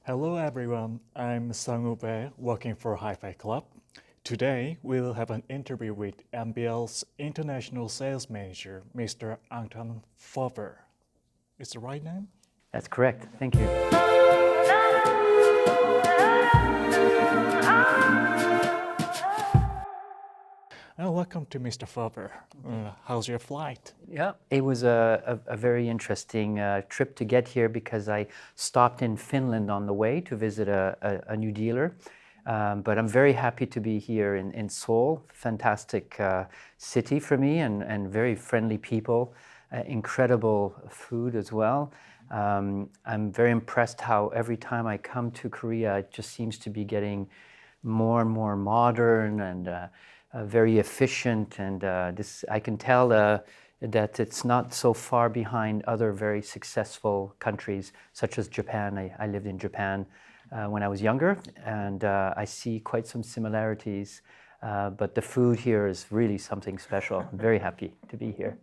Hello everyone, I'm mbl의 working for Haipaiklub. Today we will have an interview with mbl's international sales manager, Mr. Antoine Hurbur. Is the right name? That's correct. Thank you. Welcome to Mr. Hurbur. How's your flight? Yeah, it was a very interesting trip to get here because I stopped in Finland on the way to visit a new dealer. But I'm very happy to be here in Seoul. Fantastic city for me and very friendly people. Incredible food as well. I'm very impressed how every time I come to Korea, it just seems to be getting more and more modern and very efficient. And this I can tell that it's not so far behind other very successful countries, such as Japan. I lived in Japan when I was younger, and I see quite some similarities. But the food here is really something special. I'm very happy to be here.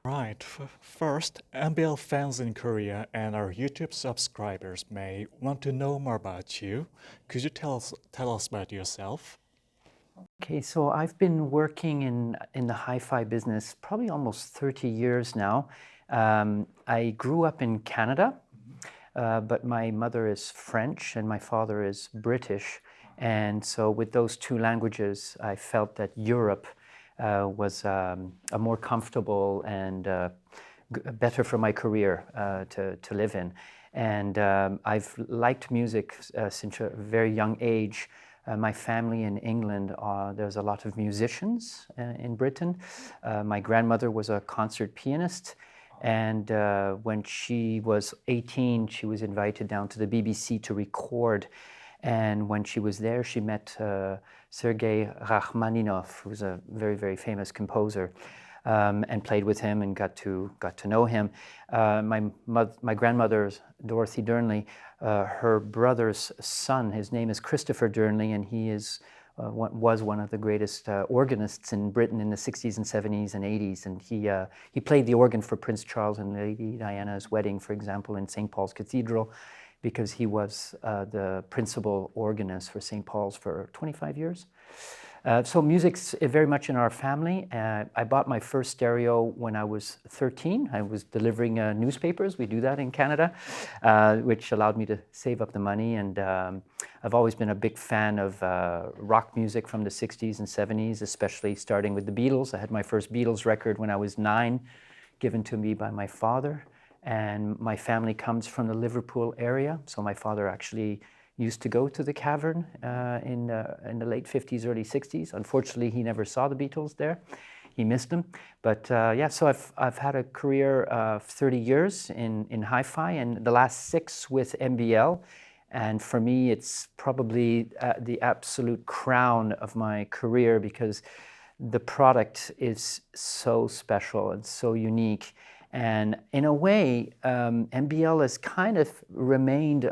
Right. First, MBL fans in Korea and our YouTube subscribers may want to know more about you. Could you tell us about yourself? Okay, so I've been working in the hi-fi business probably almost 30 years now. I grew up in Canada, but my mother is French and my father is British. And so with those two languages, I felt that Europe was a more comfortable and better for my career to live in. And I've liked music since a very young age. My family in England, there's a lot of musicians in Britain. My grandmother was a concert pianist, and when she was 18, she was invited down to the BBC to record. And when she was there, she met Sergei Rachmaninoff, who's a very, very famous composer, and played with him and got to know him. My grandmother, Dorothy Durnley, her brother's son, his name is Christopher Durnley, and he was one of the greatest organists in Britain in the 60s and 70s and 80s. And he played the organ for Prince Charles and Lady Diana's wedding, for example, in St. Paul's Cathedral, because he was the principal organist for St. Paul's for 25 years. So music's very much in our family. I bought my first stereo when I was 13. I was delivering newspapers. We do that in Canada, which allowed me to save up the money. And I've always been a big fan of rock music from the 60s and 70s, especially starting with the Beatles. I had my first Beatles record when I was 9, given to me by my father. And my family comes from the Liverpool area, so my father actually used to go to the Cavern in the late 50s, early 60s. Unfortunately, he never saw the Beatles there. He missed them. But yeah, so I've had a career of 30 years in hi-fi, and the last 6 with MBL. And for me, it's probably the absolute crown of my career because the product is so special and so unique. And in a way, MBL has kind of remained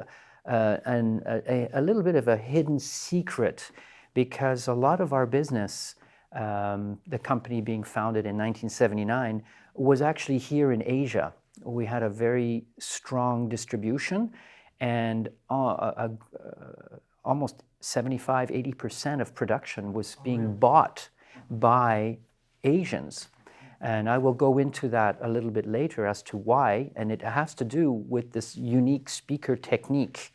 a little bit of a hidden secret because a lot of our business, the company being founded in 1979, was actually here in Asia. We had a very strong distribution, and almost 75-80% of production was being bought by Asians. And I will go into that a little bit later as to why, and it has to do with this unique speaker technique.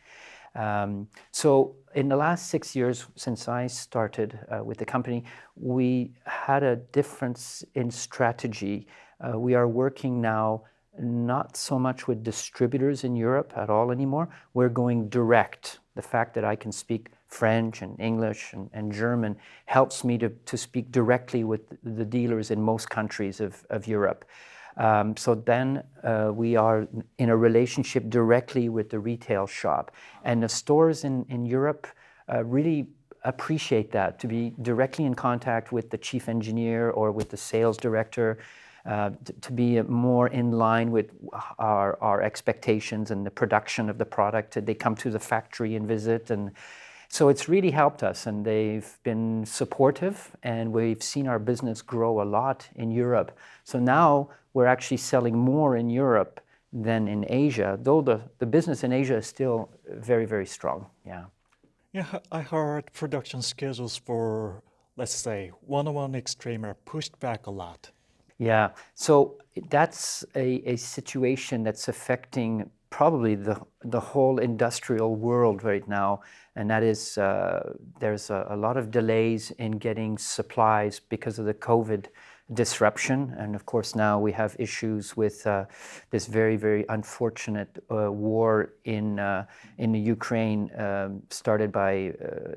So in the last 6 years since I started with the company, we had a difference in strategy. We are working now not so much with distributors in Europe at all anymore. We're going direct. The fact that I can speak French and English and German helps me to speak directly with the dealers in most countries of Europe. So then we are in a relationship directly with the retail shop. And the stores in Europe really appreciate that, to be directly in contact with the chief engineer or with the sales director, to be more in line with our expectations and the production of the product. They come to the factory and visit, and so it's really helped us, and they've been supportive, and we've seen our business grow a lot in Europe. So now we're actually selling more in Europe than in Asia, though the business in Asia is still very, very strong. Yeah. Yeah, I heard production schedules for, let's say, 101 Extreme are pushed back a lot. Yeah, so that's a situation that's affecting probably the whole industrial world right now, and that is there's a lot of delays in getting supplies because of the COVID disruption, and of course now we have issues with this very, very unfortunate war in the Ukraine started by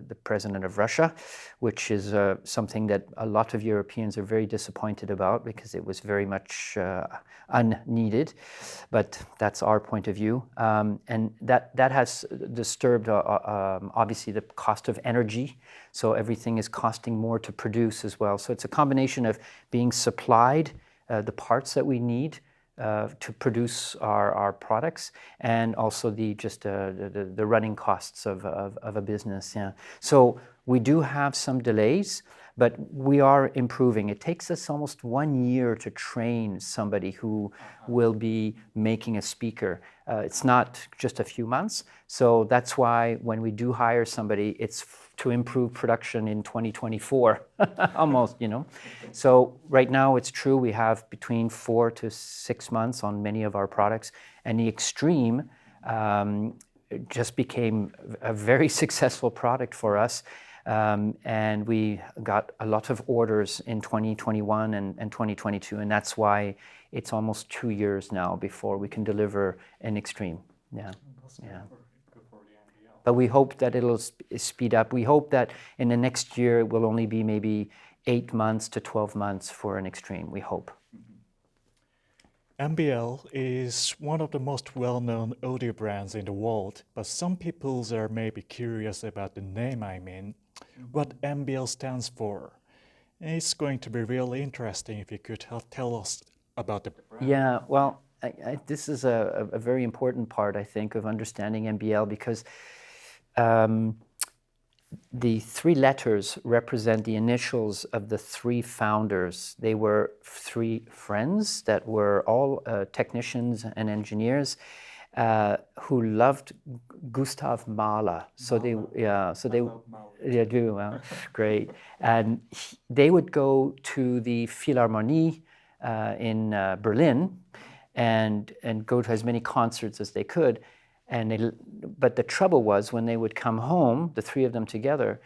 the president of Russia, which is something that a lot of Europeans are very disappointed about because it was very much unneeded, but that's our point of view, and that has disturbed obviously the cost of energy, so everything is costing more to produce as well. So it's a combination of being supplied the parts that we need to produce our products, and also the running costs of a business. Yeah. So we do have some delays, but we are improving. It takes us almost 1 year to train somebody who will be making a speaker. It's not just a few months. So that's why when we do hire somebody, it's to improve production in 2024, almost, you know. So right now it's true, we have between 4 to 6 months on many of our products, and the Extreme just became a very successful product for us. And we got a lot of orders in 2021 and 2022, and that's why it's almost 2 years now before we can deliver an Extreme. Yeah, yeah. But we hope that it'll speed up. We hope that in the next year it will only be maybe 8 months to 12 months for an Extreme, we hope. MBL is one of the most well-known audio brands in the world, but some people are maybe curious about the name I mean. What MBL stands for. It's going to be really interesting if you could tell us about the brand. Yeah, well, this is a very important part, I think, of understanding MBL, because the 3 letters represent the initials of the 3 founders. They were 3 friends that were all technicians and engineers who loved Gustav Mahler. So they do, well, great. And they would go to the Philharmonie in Berlin and go to as many concerts as they could. But the trouble was, when they would come home, the 3 of them together,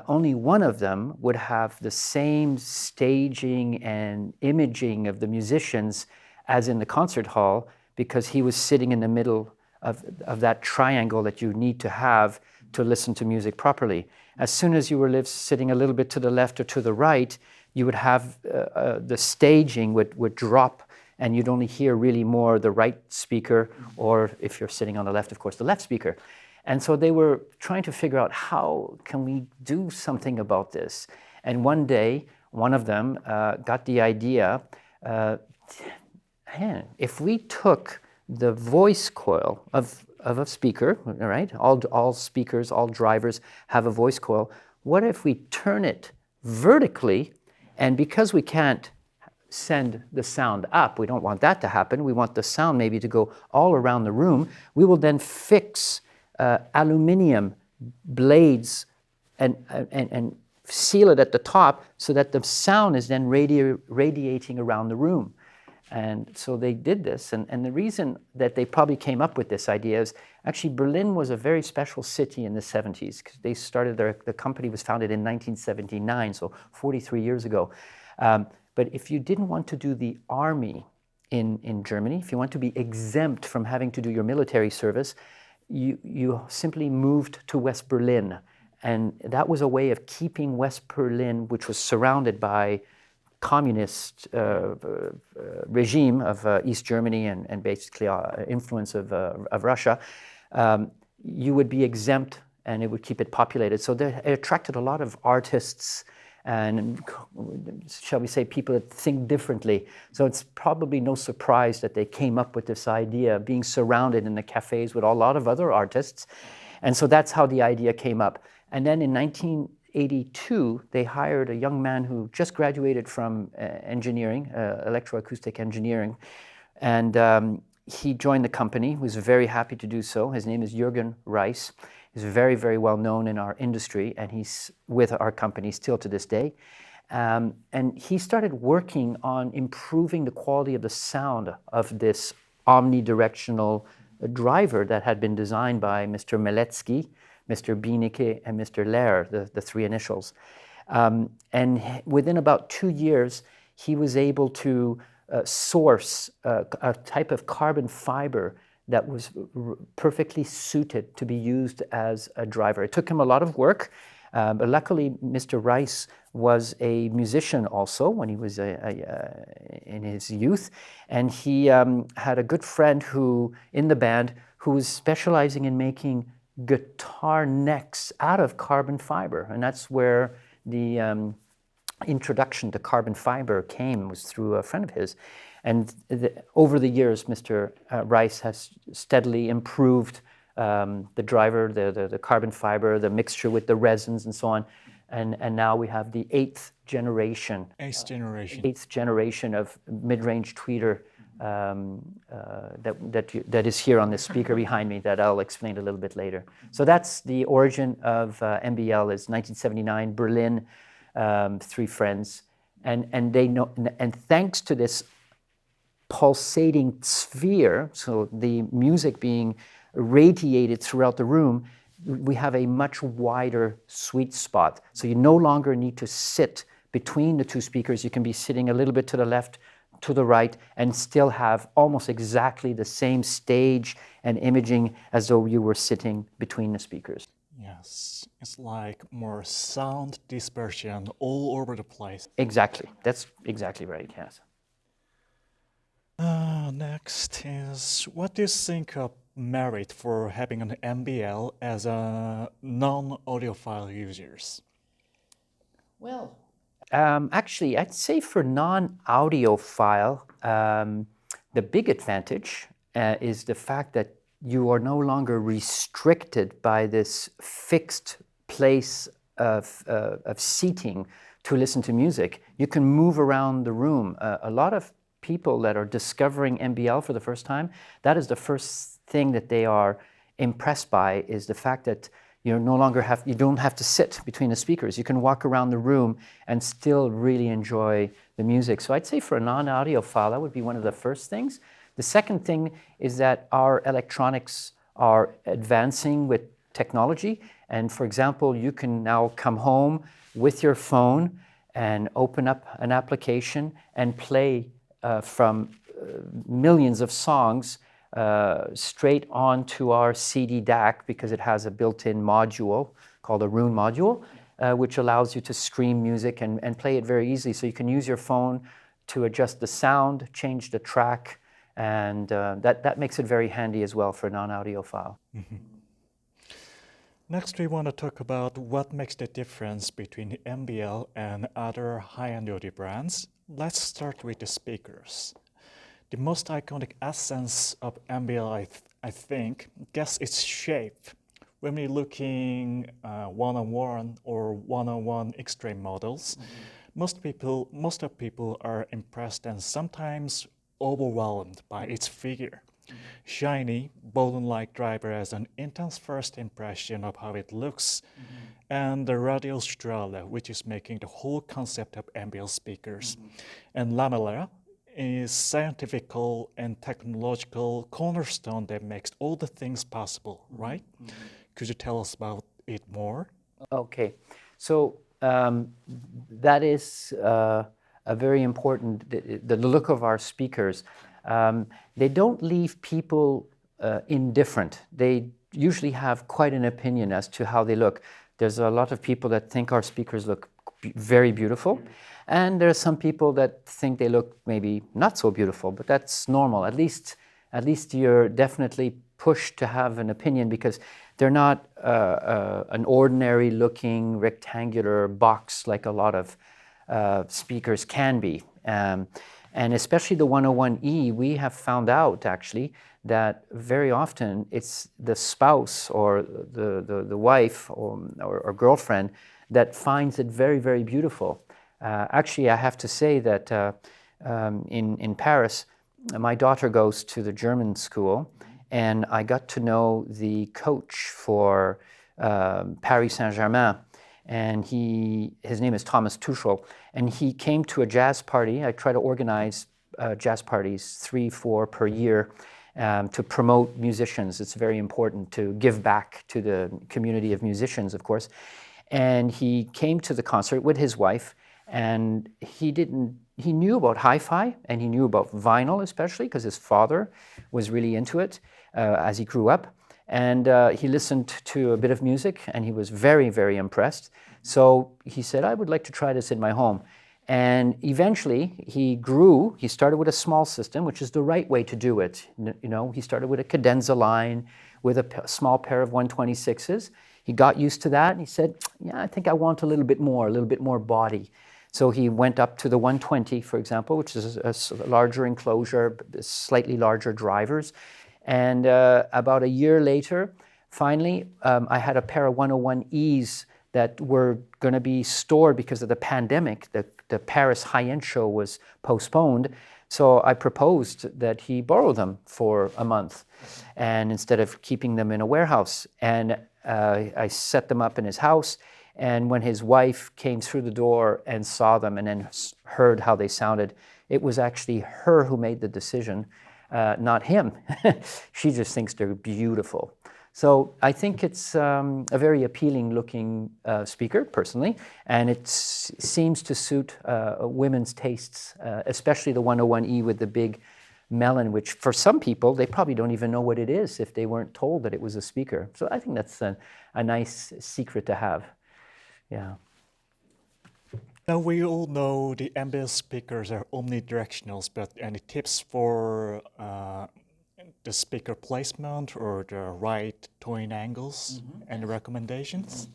only one of them would have the same staging and imaging of the musicians as in the concert hall, because he was sitting in the middle of that triangle that you need to have to listen to music properly. As soon as you were sitting a little bit to the left or to the right, you would have the staging would drop, and you'd only hear really more the right speaker, or if you're sitting on the left, of course, the left speaker. And so they were trying to figure out, how can we do something about this? And one day, one of them got the idea, if we took the voice coil of a speaker, right? All speakers, all drivers have a voice coil. What if we turn it vertically? And because we can't send the sound up, we don't want that to happen. We want the sound maybe to go all around the room. We will then fix aluminum blades and seal it at the top so that the sound is then radiating around the room. And so they did this, and the reason that they probably came up with this idea is, actually Berlin was a very special city in the 70s, because they started the company was founded in 1979, so 43 years ago. But if you didn't want to do the army in Germany, if you want to be exempt from having to do your military service, you simply moved to West Berlin. And that was a way of keeping West Berlin, which was surrounded by communist regime of East Germany and basically influence of Russia, you would be exempt, and it would keep it populated. So it attracted a lot of artists and, shall we say, people that think differently. So it's probably no surprise that they came up with this idea of being surrounded in the cafes with a lot of other artists. And so that's how the idea came up. And then in 1982, they hired a young man who just graduated from engineering, electroacoustic engineering. And he joined the company. He was very happy to do so. His name is Jürgen Reis. He's very, very well known in our industry, and he's with our company still to this day. And he started working on improving the quality of the sound of this omnidirectional driver that had been designed by Mr. Meletsky, Mr. Bienicke, and Mr. Lehr, the three initials. And within about 2 years, he was able to source a type of carbon fiber that was perfectly suited to be used as a driver. It took him a lot of work, but luckily Mr. Reis was a musician also when he was in his youth, and he had a good friend who, in the band, who was specializing in making guitar necks out of carbon fiber, and that's where the introduction to carbon fiber came, was through a friend of his. And over the years, Mr. Reis has steadily improved the driver, the carbon fiber, the mixture with the resins and so on. And now we have the eighth generation of mid-range tweeter that is here on this speaker behind me that I'll explain a little bit later. So that's the origin of MBL, is 1979, Berlin, three friends. And they know, and thanks to this pulsating sphere, so the music being radiated throughout the room, we have a much wider sweet spot. So you no longer need to sit between the two speakers. You can be sitting a little bit to the left, to the right, and still have almost exactly the same stage and imaging as though you were sitting between the speakers. Yes, it's like more sound dispersion all over the place. Exactly, that's exactly right, yes. Next is, what do you think of merit for having an MBL as a non-audiophile users? Well, actually, I'd say for non-audiophile, the big advantage is the fact that you are no longer restricted by this fixed place of seating to listen to music. You can move around the room. A lot of people that are discovering MBL for the first time, that is the first thing that they are impressed by, is the fact that you don't have to sit between the speakers. You can walk around the room and still really enjoy the music. So I'd say for a non-audiophile, that would be one of the first things. The second thing is that our electronics are advancing with technology. And for example, you can now come home with your phone and open up an application and play from millions of songs straight onto our CD DAC, because it has a built-in module called a Roon module, which allows you to stream music and play it very easily. So you can use your phone to adjust the sound, change the track, and that makes it very handy as well for a non-audiophile. Mm-hmm. Next, we want to talk about what makes the difference between MBL and other high-end audio brands. Let's start with the speakers. The most iconic essence of MBL, I think, guess its shape. When we're looking one-on-one or one-on-one extreme models, most of people are impressed and sometimes overwhelmed by its figure. Shiny, balloon-like driver as an intense first impression of how it looks, and the radial strala, which is making the whole concept of MBL speakers. And lamella is scientific and technological cornerstone that makes all the things possible, right? Could you tell us about it more? Okay, so that is a very important, the look of our speakers. They don't leave people indifferent. They usually have quite an opinion as to how they look. There's a lot of people that think our speakers look very beautiful, and there are some people that think they look maybe not so beautiful, but that's normal. At least you're definitely pushed to have an opinion, because they're not an ordinary looking rectangular box like a lot of speakers can be. And especially the 101E, we have found out actually that very often it's the spouse or the wife or girlfriend that finds it very, very beautiful. Actually, I have to say that in Paris, my daughter goes to the German school, and I got to know the coach for Paris Saint-Germain, and his name is Thomas Tuchel, and he came to a jazz party. I try to organize jazz parties, 3-4 per year, to promote musicians. It's very important to give back to the community of musicians, of course. And he came to the concert with his wife, and he knew about hi-fi, and he knew about vinyl especially, because his father was really into it as he grew up. And he listened to a bit of music, and he was very, very impressed. So he said, I would like to try this in my home. And eventually he grew. He started with a small system, which is the right way to do it. You know, he started with a cadenza line with a small pair of 126s. He got used to that, and he said, yeah, I think I want a little bit more body. So he went up to the 120, for example, which is a larger enclosure, slightly larger drivers. And about a year later, finally, I had a pair of 101Es that were going to be stored because of the pandemic. The Paris high-end show was postponed. So I proposed that he borrow them for a month, and instead of keeping them in a warehouse. And I set them up in his house. And when his wife came through the door and saw them and then heard how they sounded, it was actually her who made the decision, not him. She just thinks they're beautiful. So I think it's a very appealing looking speaker, personally, and it seems to suit women's tastes, especially the 101E with the big melon, which for some people, they probably don't even know what it is if they weren't told that it was a speaker. So I think that's a nice secret to have. Yeah. Now we all know the MBL speakers are omnidirectionals, but any tips for the speaker placement or the right tone angles? Any recommendations?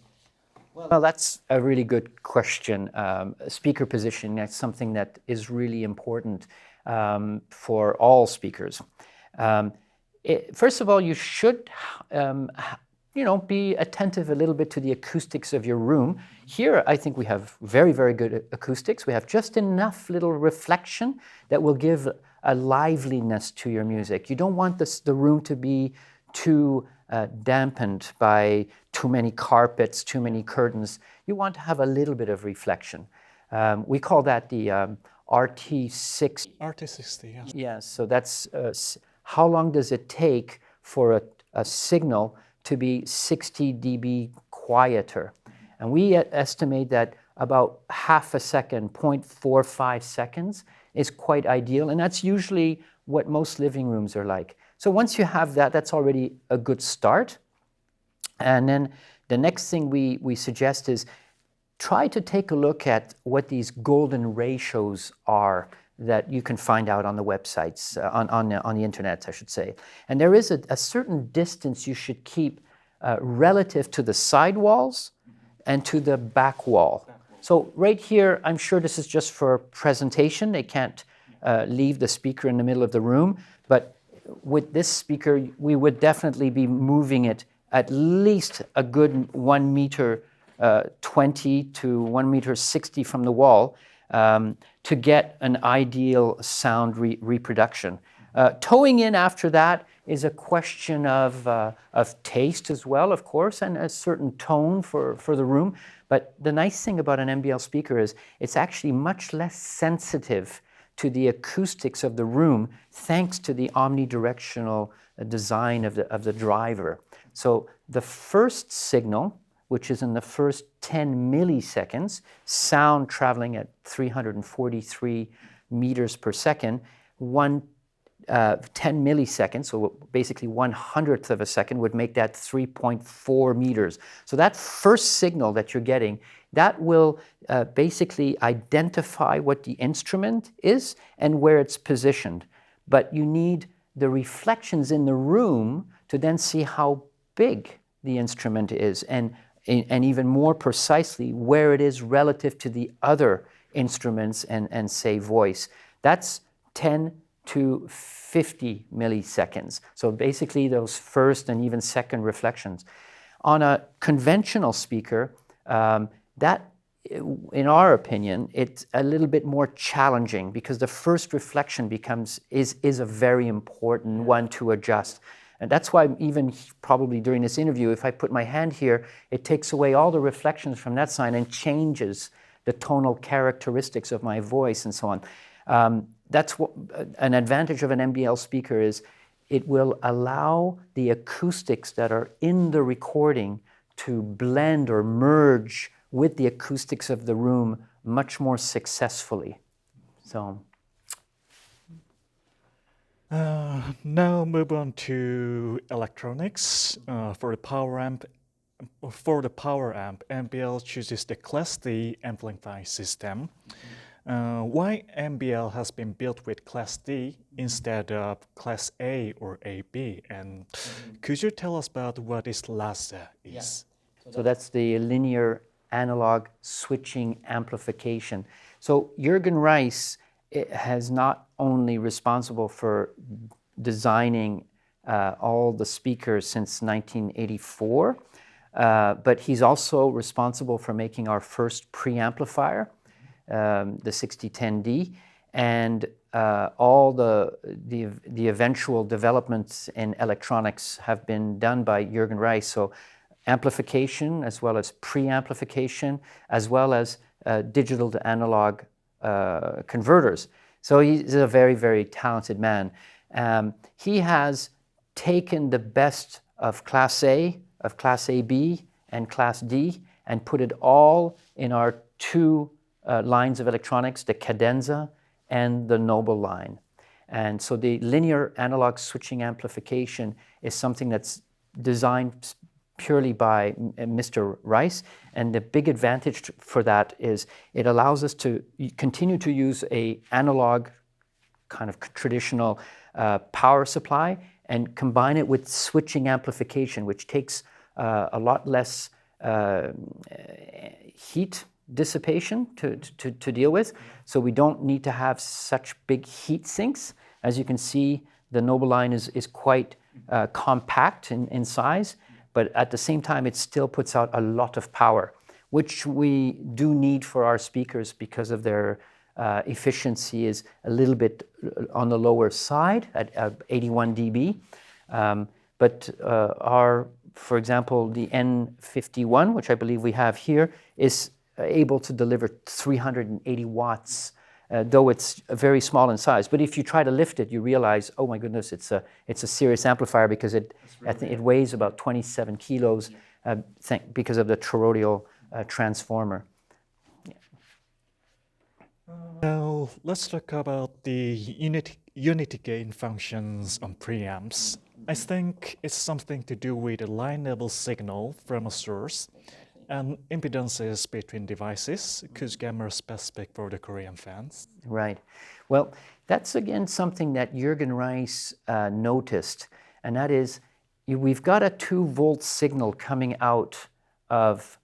Well, that's a really good question. Speaker positioning, that's something that is really important for all speakers. First of all, you should be attentive a little bit to the acoustics of your room. Here, I think we have very, very good acoustics. We have just enough little reflection that will give a liveliness to your music. You don't want the room to be too dampened by too many carpets, too many curtains. You want to have a little bit of reflection. We call that the RT60. RT60, yes. Yes, so that's how long does it take for a signal to be 60 dB quieter. And we estimate that about half a second, 0.45 seconds, is quite ideal. And that's usually what most living rooms are like. So once you have that, that's already a good start. And then the next thing we suggest is try to take a look at what these golden ratios are that you can find out on the websites, on the internet, I should say. And there is a certain distance you should keep relative to the side walls and to the back wall. So right here, I'm sure this is just for presentation. They can't leave the speaker in the middle of the room. But with this speaker, we would definitely be moving it at least a good 1 meter 20 to 1 meter 60 from the wall to get an ideal sound reproduction. Towing in after that is a question of taste as well, of course, and a certain tone for the room. But the nice thing about an MBL speaker is it's actually much less sensitive to the acoustics of the room thanks to the omnidirectional design of the driver. So the first signal, which is in the first 10 milliseconds, sound traveling at 343 meters per second, 10 milliseconds, so basically 1/100th of a second would make that 3.4 meters. So that first signal that you're getting, that will basically identify what the instrument is and where it's positioned. But you need the reflections in the room to then see how big the instrument is and even more precisely where it is relative to the other instruments and say voice. That's 10 to 50 milliseconds. So basically those first and even second reflections. On a conventional speaker, that in our opinion, it's a little bit more challenging because the first reflection is a very important one to adjust. And that's why even probably during this interview, if I put my hand here, it takes away all the reflections from that side and changes the tonal characteristics of my voice and so on. That's what an advantage of an MBL speaker is. It will allow the acoustics that are in the recording to blend or merge with the acoustics of the room much more successfully. So. Now move on to electronics. For the power amp, MBL chooses the Class D amplifying system. Why MBL has been built with Class D instead of Class A or AB? And could you tell us about what is LASA is? So that's the linear analog switching amplification. So Jürgen Reis has not only responsible for designing all the speakers since 1984, but he's also responsible for making our first preamplifier, the 6010D, and all the eventual developments in electronics have been done by Jürgen Reis. So amplification as well as preamplification, as well as digital to analog converters. So he's a very, very talented man. He has taken the best of Class A, of Class AB, and Class D, and put it all in our two lines of electronics, the Cadenza and the Noble line. And so the linear analog switching amplification is something that's designed purely by Mr. Reis, and the big advantage for that is it allows us to continue to use a analog kind of traditional power supply and combine it with switching amplification, which takes a lot less heat dissipation to deal with. So we don't need to have such big heat sinks. As you can see, the Noble line is quite compact in size, but at the same time, it still puts out a lot of power, which we do need for our speakers because of their efficiency is a little bit on the lower side at 81 dB. But for example, the N51, which I believe we have here, is able to deliver 380 watts, though it's very small in size. But if you try to lift it, you realize, oh my goodness, it's a serious amplifier because I think it weighs about 27 kilos because of the toroidal transformer. Now let's talk about the Unitygain functions on preamps. I think it's something to do with a line level signal from a source and impedances between devices. Could you get more specific for the Korean fans? Right. Well, that's again something that Jürgen Reis noticed, and that is we've got a 2-volt signal coming out of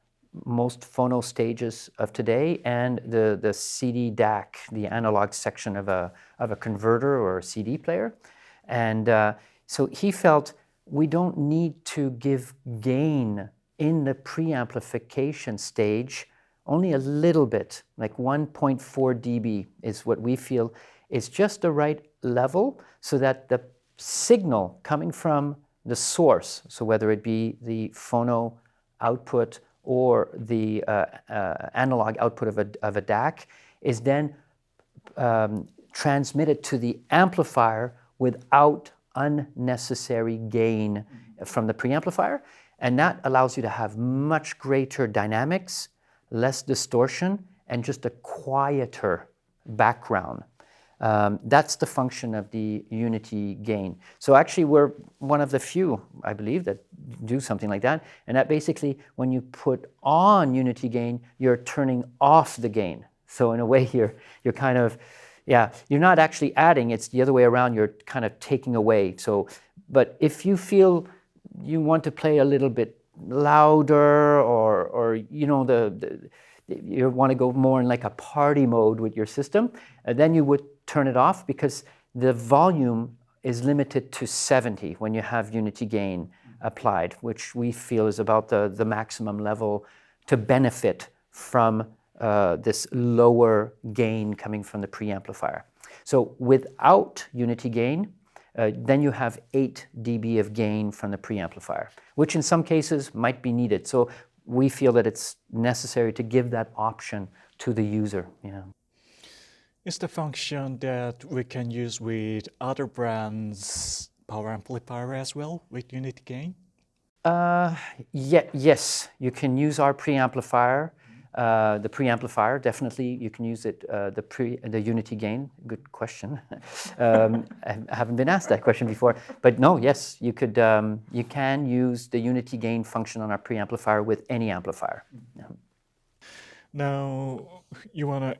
most phono stages of today and the CD DAC, the analog section of a converter or a CD player. And so he felt we don't need to give gain in the preamplification stage, only a little bit, like 1.4 dB is what we feel is just the right level so that the signal coming from the source, so whether it be the phono output or the analog output of a DAC, is then transmitted to the amplifier without unnecessary gain from the preamplifier. And that allows you to have much greater dynamics, less distortion, and just a quieter background. That's the function of the Unitygain. So actually we're one of the few, I believe, that do something like that. And that basically, when you put on Unitygain, you're turning off the gain. So in a way, you're kind of, you're not actually adding, it's the other way around, you're kind of taking away. So, but if you feel you want to play a little bit louder or you know, you want to go more in like a party mode with your system, then you would turn it off because the volume is limited to 70 when you have Unitygain applied, which we feel is about the maximum level to benefit from this lower gain coming from the preamplifier. So without Unitygain, then you have 8 dB of gain from the preamplifier, which in some cases might be needed. So we feel that it's necessary to give that option to the user. Yeah. Is the function that we can use with other brands' power amplifier as well with Unitygain? Yes, you can use our preamplifier. The preamplifier, definitely, you can use it. The Unitygain, good question. I haven't been asked that question before, but no, yes, you could. You can use the Unitygain function on our preamplifier with any amplifier. Yeah. Now, you want to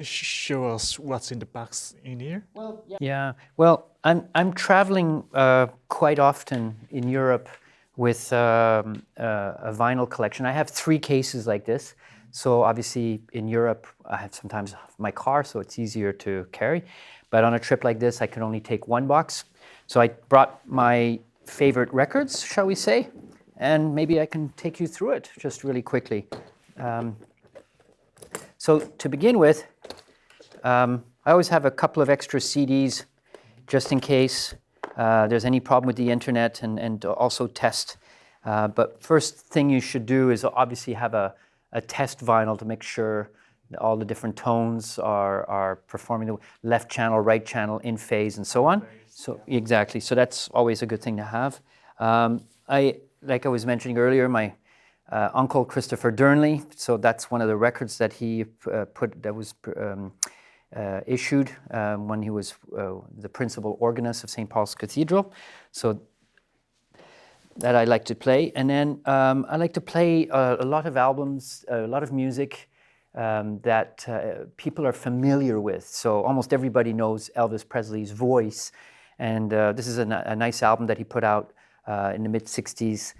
show us what's in the box in here? Well, yeah. Well, I'm traveling quite often in Europe with a vinyl collection. I have 3 cases like this. So obviously in Europe, I have sometimes my car, so it's easier to carry. But on a trip like this, I can only take 1 box. So I brought my favorite records, shall we say, and maybe I can take you through it just really quickly. So to begin with, I always have a couple of extra CDs just in case there's any problem with the internet and also test. But first thing you should do is obviously have a test vinyl to make sure that all the different tones are performing the left channel, right channel, in phase, and so on. So exactly. So that's always a good thing to have. Like I was mentioning earlier, my uncle Christopher Durnley. So that's one of the records that he issued when he was the principal organist of St. Paul's Cathedral. So that I like to play. And then I like to play a lot of albums, a lot of music that people are familiar with. So almost everybody knows Elvis Presley's voice. And this is a nice album that he put out in the mid-'60s.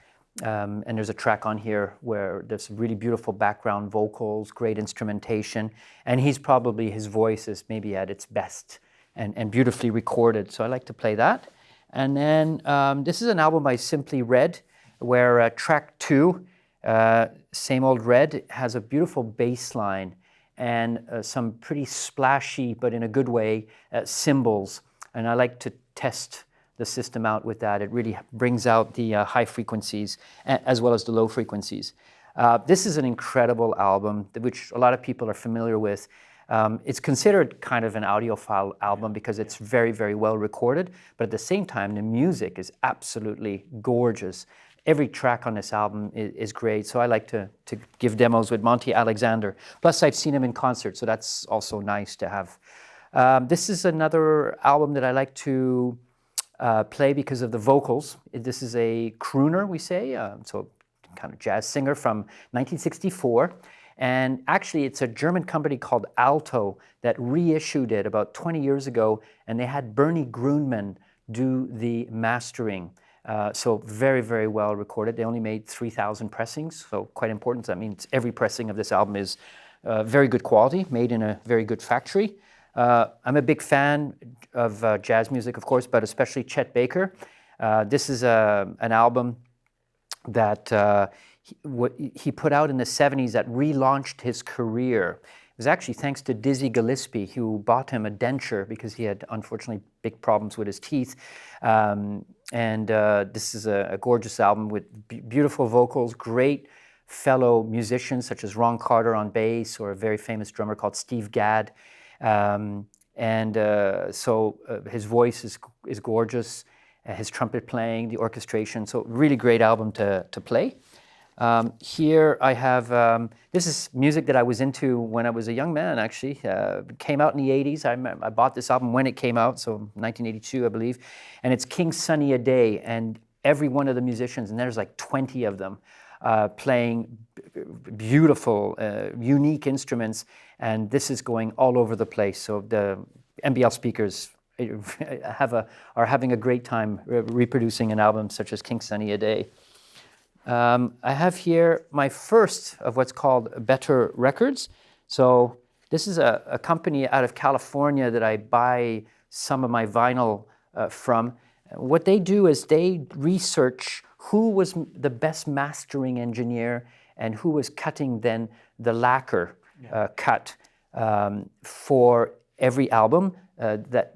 And there's a track on here where there's really beautiful background vocals, great instrumentation, and his voice is maybe at its best and beautifully recorded. So I like to play that. And then this is an album by Simply Red, where track 2, Same Old Red, has a beautiful bass line and some pretty splashy, but in a good way, cymbals. And I like to test the system out with that. It really brings out the high frequencies as well as the low frequencies. This is an incredible album, which a lot of people are familiar with. It's considered kind of an audiophile album because it's very, very well recorded, but at the same time, the music is absolutely gorgeous. Every track on this album is great, so I like to give demos with Monty Alexander. Plus, I've seen him in concert, so that's also nice to have. This is another album that I like to play because of the vocals. This is a crooner, we say, so kind of jazz singer from 1964. And actually, it's a German company called Alto that reissued it about 20 years ago, and they had Bernie Grunman do the mastering. So very, very well recorded. They only made 3,000 pressings, so quite important. That means every pressing of this album is very good quality, made in a very good factory. I'm a big fan of jazz music, of course, but especially Chet Baker. This is an album that he put out in the 70s that relaunched his career. It was actually thanks to Dizzy Gillespie, who bought him a denture because he had, unfortunately, big problems with his teeth. This is a gorgeous album with beautiful vocals, great fellow musicians such as Ron Carter on bass, or a very famous drummer called Steve Gadd. So his voice is gorgeous, his trumpet playing, the orchestration, so really great album to play. Here I have, this is music that I was into when I was a young man, actually. It came out in the 80s. I bought this album when it came out, so 1982, I believe. And it's King Sunny a Day, and every one of the musicians, and there's like 20 of them, playing beautiful, unique instruments, and this is going all over the place. So the MBL speakers are having a great time reproducing an album such as King Sunny a Day. I have here my first of what's called Better Records. So this is a company out of California that I buy some of my vinyl from. What they do is they research who was the best mastering engineer and who was cutting then the lacquer cut for every album, that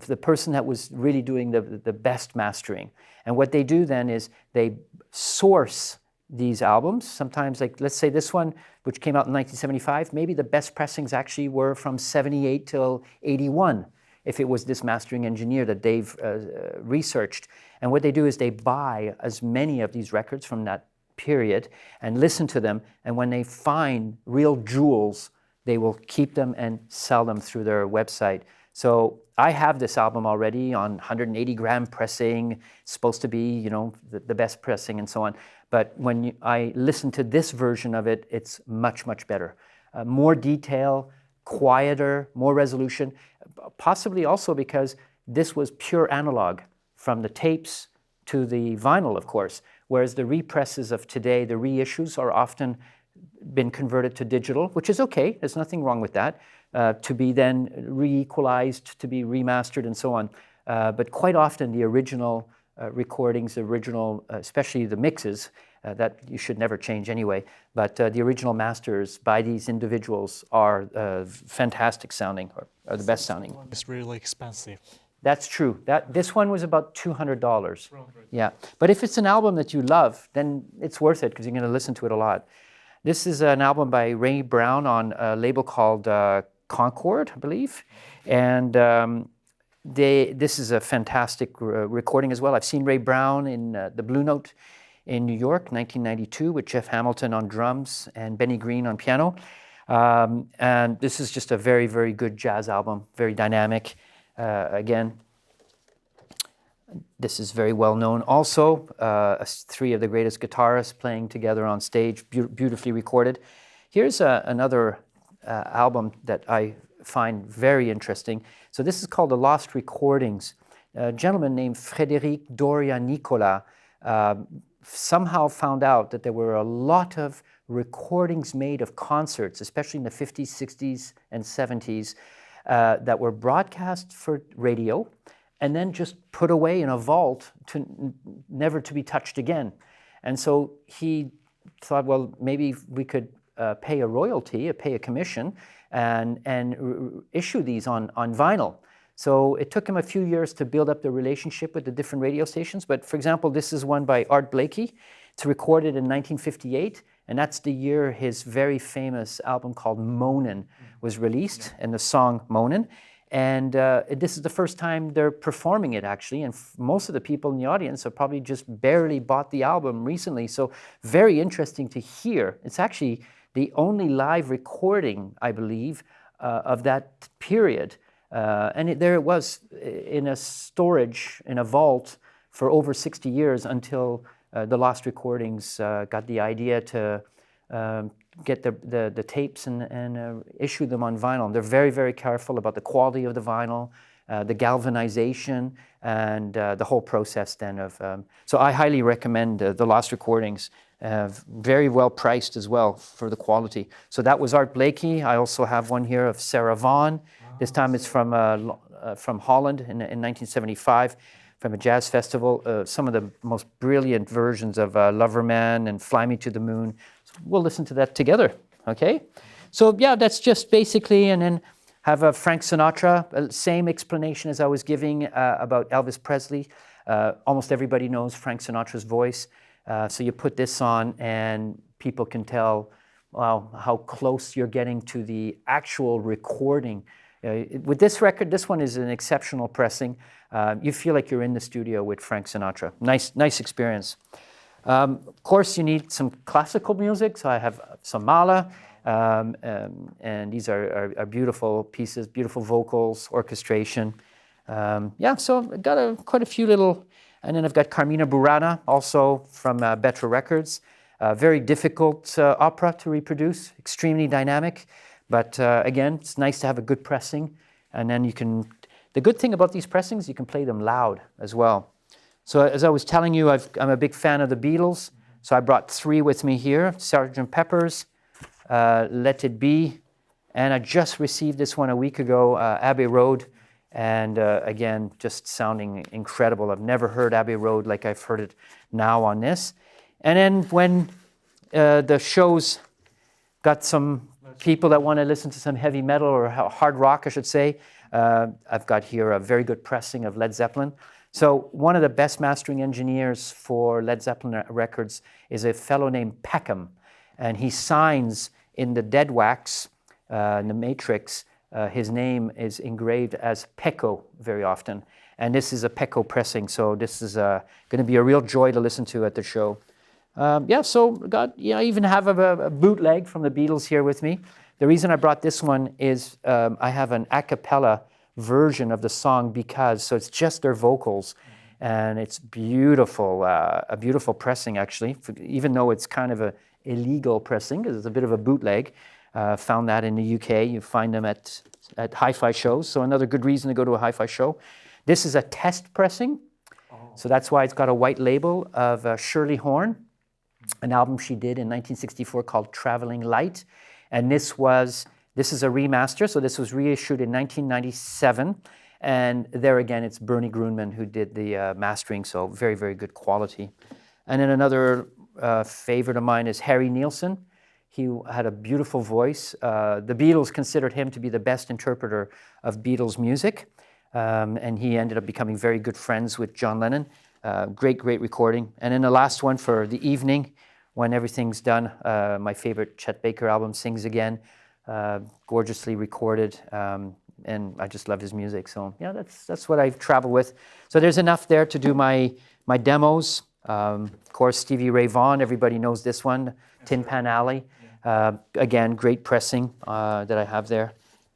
the person that was really doing the best mastering. And what they do then is they source these albums. Sometimes, like let's say this one, which came out in 1975, maybe the best pressings actually were from 78 till 81, if it was this mastering engineer that they've researched. And what they do is they buy as many of these records from that period and listen to them, and when they find real jewels, they will keep them and sell them through their website. So I have this album already on 180 gram pressing. It's supposed to be, you know, the best pressing and so on. But when I listen to this version of it, it's much, much better. More detail, quieter, more resolution, possibly also because this was pure analog from the tapes to the vinyl, of course, whereas the represses of today, the reissues are often been converted to digital, which is okay, there's nothing wrong with that, to be then re-equalized, to be remastered and so on. But quite often the original recordings, especially the mixes, that you should never change anyway, but the original masters by these individuals are fantastic sounding, or are the best sounding. It's really expensive. That's true. This one was about $200. Yeah, but if it's an album that you love, then it's worth it because you're going to listen to it a lot. This is an album by Ray Brown on a label called Concord, I believe, and this is a fantastic recording as well. I've seen Ray Brown in the Blue Note in New York, 1992, with Jeff Hamilton on drums and Benny Green on piano. And this is just a very, very good jazz album, very dynamic. Again, this is very well known also. Three of the greatest guitarists playing together on stage, beautifully recorded. Here's another album that I find very interesting. So this is called The Lost Recordings. A gentleman named Frédéric Doria-Nicolas somehow found out that there were a lot of recordings made of concerts, especially in the 50s, 60s, and 70s, that were broadcast for radio and then just put away in a vault to never to be touched again. And so he thought, well, maybe we could pay a royalty, pay a commission, and issue these on vinyl. So it took him a few years to build up the relationship with the different radio stations. But for example, this is one by Art Blakey. It's recorded in 1958, and that's the year his very famous album called Moanin' was released, and the song Moanin'. And this is the first time they're performing it, actually, and most of the people in the audience have probably just barely bought the album recently, so very interesting to hear. It's actually the only live recording, I believe, of that period. And there it was in a storage, in a vault, for over 60 years until the Lost Recordings got the idea to get the tapes and issue them on vinyl. They're very, very careful about the quality of the vinyl, the galvanization, and the whole process then of... so I highly recommend the Lost Recordings. Very well priced as well for the quality. So that was Art Blakey. I also have one here of Sarah Vaughan. This time it's from Holland in 1975, from a jazz festival. Some of the most brilliant versions of Loverman and Fly Me to the Moon. So we'll listen to that together, okay? So yeah, that's just basically, and then have a Frank Sinatra, same explanation as I was giving about Elvis Presley. Almost everybody knows Frank Sinatra's voice. So you put this on and people can tell, wow, how close you're getting to the actual recording. With this record, this one is an exceptional pressing. You feel like you're in the studio with Frank Sinatra. Nice experience. Of course, you need some classical music. So I have some Mahler, and these are beautiful pieces, beautiful vocals, orchestration. Yeah, so I've got quite a few little... And then I've got Carmina Burana, also from Betra Records. Very difficult opera to reproduce, extremely dynamic. But again, it's nice to have a good pressing. And then you can... The good thing about these pressings, you can play them loud as well. So as I was telling you, I'm a big fan of the Beatles. So I brought three with me here. Sgt. Pepper's, Let It Be. And I just received this one a week ago, Abbey Road. And again, just sounding incredible. I've never heard Abbey Road like I've heard it now on this. And then when the show's got some people that want to listen to some heavy metal or hard rock, I should say, I've got here a very good pressing of Led Zeppelin. So one of the best mastering engineers for Led Zeppelin records is a fellow named Peckham. And he signs in the dead wax, in the matrix, his name is engraved as Pecco very often. And this is a Pecco pressing, so this is going to be a real joy to listen to at the show. I even have a bootleg from the Beatles here with me. The reason I brought this one is I have an a cappella version of the song Because, so it's just their vocals. And it's beautiful, a beautiful pressing actually, even though it's kind of a illegal pressing, because it's a bit of a bootleg. Found that in the UK. You find them at hi-fi shows, so another good reason to go to a hi-fi show. This is a test pressing, so that's why it's got a white label of Shirley Horn, an album she did in 1964 called Traveling Light, and this is a remaster, so this was reissued in 1997, and there again it's Bernie Grunman who did the mastering, so very, very good quality. And then another favorite of mine is Harry Nilsson. He had a beautiful voice. The Beatles considered him to be the best interpreter of Beatles music, and he ended up becoming very good friends with John Lennon. Great recording. And then the last one for the evening, when everything's done, my favorite Chet Baker album, Sings Again, gorgeously recorded, and I just love his music. So yeah, that's what I've traveled with. So there's enough there to do my demos. Of course, Stevie Ray Vaughan, everybody knows this one, Tin Pan Alley. Again, great pressing that I have there.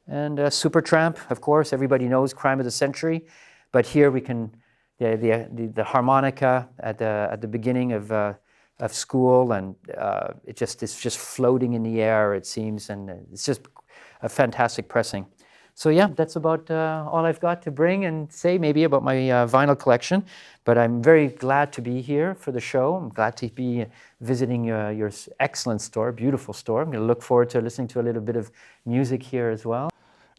And Supertramp, of course, everybody knows Crime of the Century. But here we can, the harmonica at the beginning of school, and it's just floating in the air, it seems, and it's just a fantastic pressing. So yeah, that's about all I've got to bring and say maybe about my vinyl collection. But I'm very glad to be here for the show. I'm glad to be visiting your excellent store, beautiful store. I'm going to look forward to listening to a little bit of music here as well.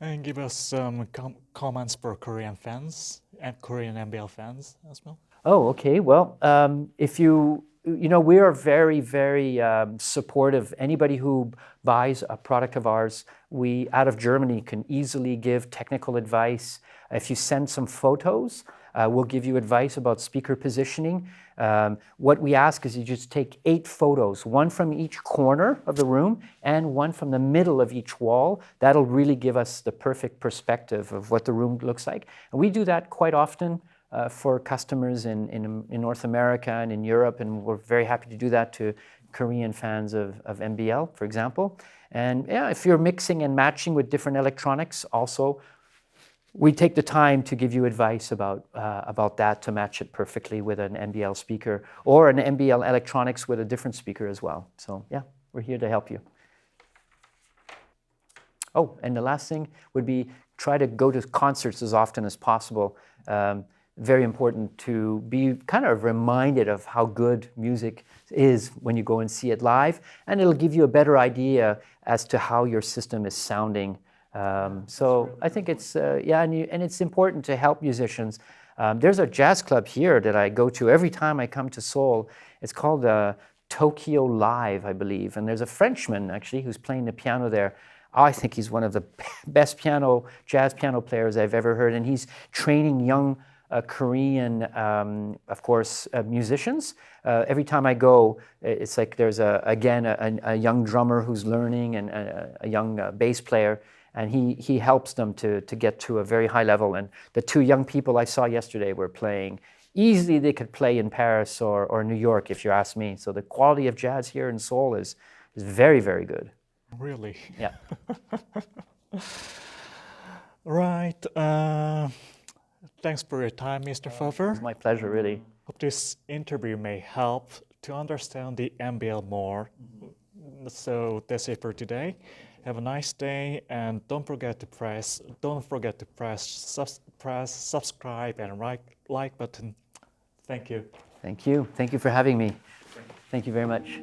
And give us some comments for Korean fans and Korean MBL fans as well. Oh, okay. Well, if we are very, very supportive. Anybody who buys a product of ours, we, out of Germany, can easily give technical advice. If you send some photos, we'll give you advice about speaker positioning. What we ask is you just take 8 photos, one from each corner of the room and one from the middle of each wall. That'll really give us the perfect perspective of what the room looks like. And we do that quite often for customers in North America and in Europe, and we're very happy to do that to Korean fans of MBL, for example. And yeah, if you're mixing and matching with different electronics, also, we take the time to give you advice about that to match it perfectly with an MBL speaker or an MBL electronics with a different speaker as well. So yeah, we're here to help you. Oh, and the last thing would be try to go to concerts as often as possible. Very important to be kind of reminded of how good music is when you go and see it live, and it'll give you a better idea as to how your system is sounding. So I think it's, and it's important to help musicians. There's a jazz club here that I go to every time I come to Seoul. It's called Tokyo Live, I believe, and there's a Frenchman actually who's playing the piano there. I think he's one of the best jazz piano players I've ever heard, and he's training young Korean, of course, musicians. Every time I go, it's like there's a young drummer who's learning and a young bass player, and he helps them to get to a very high level. And the 2 young people I saw yesterday were playing. Easily they could play in Paris or New York, if you ask me. So the quality of jazz here in Seoul is very, very good. Really? Yeah. Right. Thanks for your time, Mr. Hurburr. It's my pleasure, really. Hope this interview may help to understand the MBL more. So that's it for today. Have a nice day, and don't forget to press subscribe and like button. Thank you. Thank you. Thank you for having me. Thank you very much.